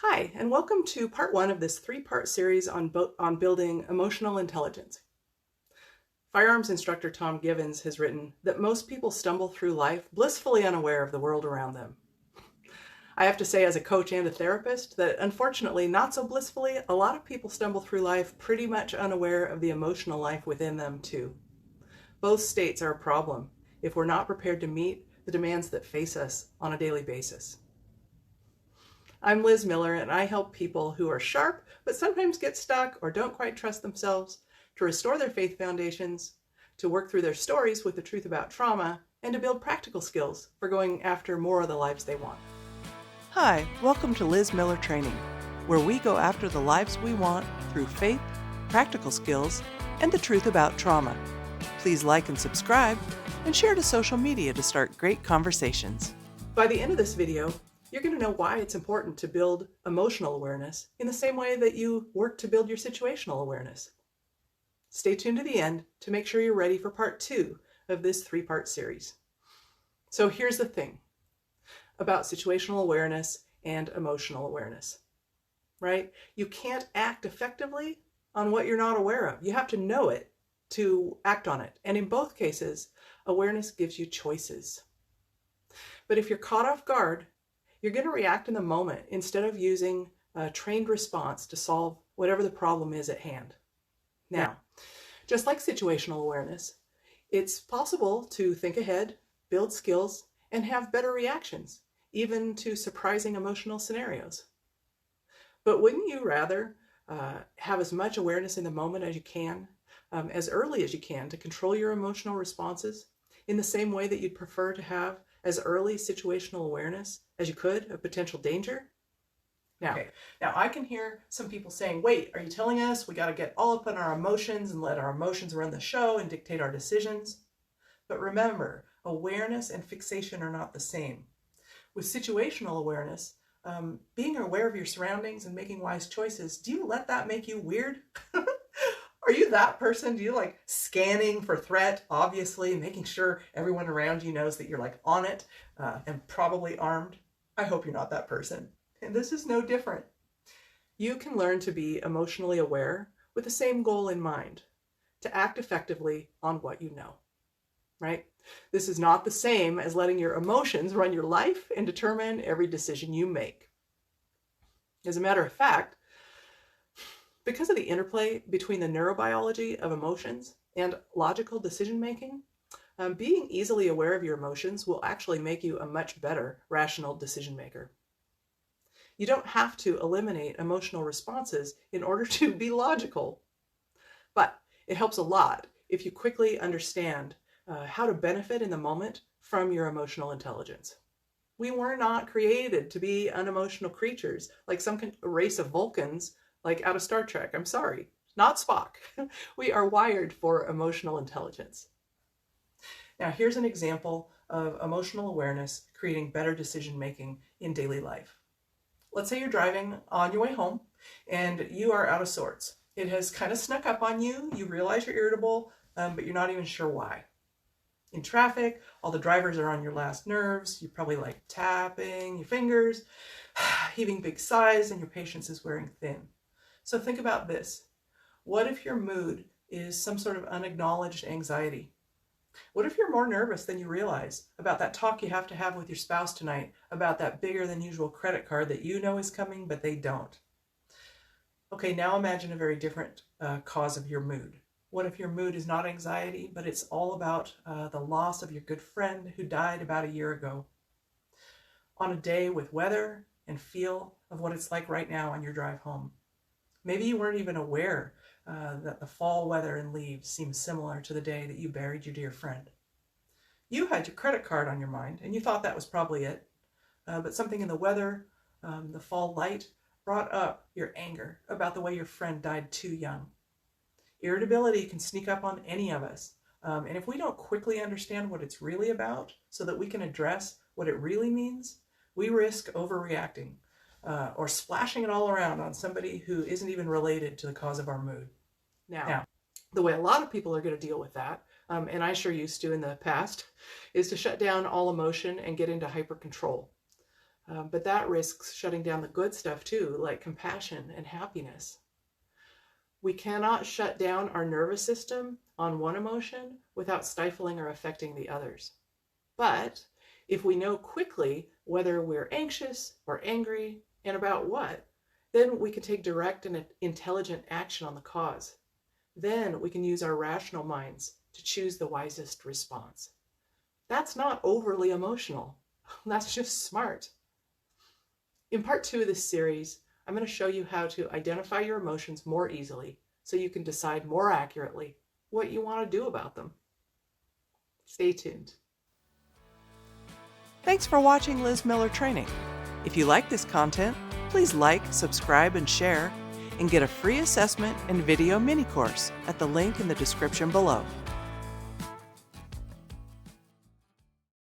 Hi, and welcome to part one of this three-part series on building emotional intelligence. Firearms instructor Tom Givens has written that most people stumble through life blissfully unaware of the world around them. I have to say, as a coach and a therapist, that unfortunately, not so blissfully, a lot of people stumble through life pretty much unaware of the emotional life within them too. Both states are a problem if we're not prepared to meet the demands that face us on a daily basis. I'm Liz Miller, and I help people who are sharp but sometimes get stuck or don't quite trust themselves to restore their faith foundations, to work through their stories with the truth about trauma, and to build practical skills for going after more of the lives they want. Hi, welcome to Liz Miller Training, where we go after the lives we want through faith, practical skills, and the truth about trauma. Please like and subscribe, and share to social media to start great conversations. By the end of this video, you're going to know why it's important to build emotional awareness in the same way that you work to build your situational awareness. Stay tuned to the end to make sure you're ready for part two of this three-part series. So here's the thing about situational awareness and emotional awareness, right? You can't act effectively on what you're not aware of. You have to know it to act on it. And in both cases, awareness gives you choices. But if you're caught off guard, you're going to react in the moment instead of using a trained response to solve whatever the problem is at hand. Now, just like situational awareness, it's possible to think ahead, build skills, and have better reactions, even to surprising emotional scenarios. But wouldn't you rather have as much awareness in the moment as you can, as early as you can, to control your emotional responses in the same way that you'd prefer to have as early situational awareness as you could of potential danger? Now, I can hear some people saying, wait, are you telling us we got to get all up in our emotions and let our emotions run the show and dictate our decisions? But remember, awareness and fixation are not the same. With situational awareness, being aware of your surroundings and making wise choices, do you let that make you weird? Are you that person? Do you like scanning for threat, obviously, making sure everyone around you knows that you're like on it and probably armed? I hope you're not that person. And this is no different. You can learn to be emotionally aware with the same goal in mind, to act effectively on what you know, right? This is not the same as letting your emotions run your life and determine every decision you make. As a matter of fact, because of the interplay between the neurobiology of emotions and logical decision-making, being easily aware of your emotions will actually make you a much better rational decision maker. You don't have to eliminate emotional responses in order to be logical, but it helps a lot if you quickly understand how to benefit in the moment from your emotional intelligence. We were not created to be unemotional creatures like some race of Vulcans like out of Star Trek. I'm sorry, not Spock. We are wired for emotional intelligence. Now, here's an example of emotional awareness creating better decision-making in daily life. Let's say you're driving on your way home and you are out of sorts. It has kind of snuck up on you. You realize you're irritable, but you're not even sure why. In traffic, all the drivers are on your last nerves. You're probably like tapping your fingers, heaving big sighs, and your patience is wearing thin. So think about this. What if your mood is some sort of unacknowledged anxiety? What if you're more nervous than you realize about that talk you have to have with your spouse tonight, about that bigger than usual credit card that you know is coming, but they don't? Okay, now imagine a very different cause of your mood. What if your mood is not anxiety, but it's all about the loss of your good friend who died about a year ago? On a day with weather and feel of what it's like right now on your drive home. Maybe you weren't even aware that the fall weather and leaves seemed similar to the day that you buried your dear friend. You had your credit card on your mind, and you thought that was probably it. But something in the weather, the fall light, brought up your anger about the way your friend died too young. Irritability can sneak up on any of us. And if we don't quickly understand what it's really about so that we can address what it really means, we risk overreacting. Or splashing it all around on somebody who isn't even related to the cause of our mood. Now, the way a lot of people are going to deal with that, and I sure used to in the past, is to shut down all emotion and get into hyper control. But that risks shutting down the good stuff too, like compassion and happiness. We cannot shut down our nervous system on one emotion without stifling or affecting the others. But if we know quickly whether we're anxious or angry and about what, then we can take direct and intelligent action on the cause. Then we can use our rational minds to choose the wisest response. That's not overly emotional. That's just smart. In part 2 of this series, I'm going to show you how to identify your emotions more easily so you can decide more accurately what you want to do about them. Stay tuned. Thanks for watching Liz Miller Training. If you like this content, please like, subscribe, and share, and get a free assessment and video mini course at the link in the description below.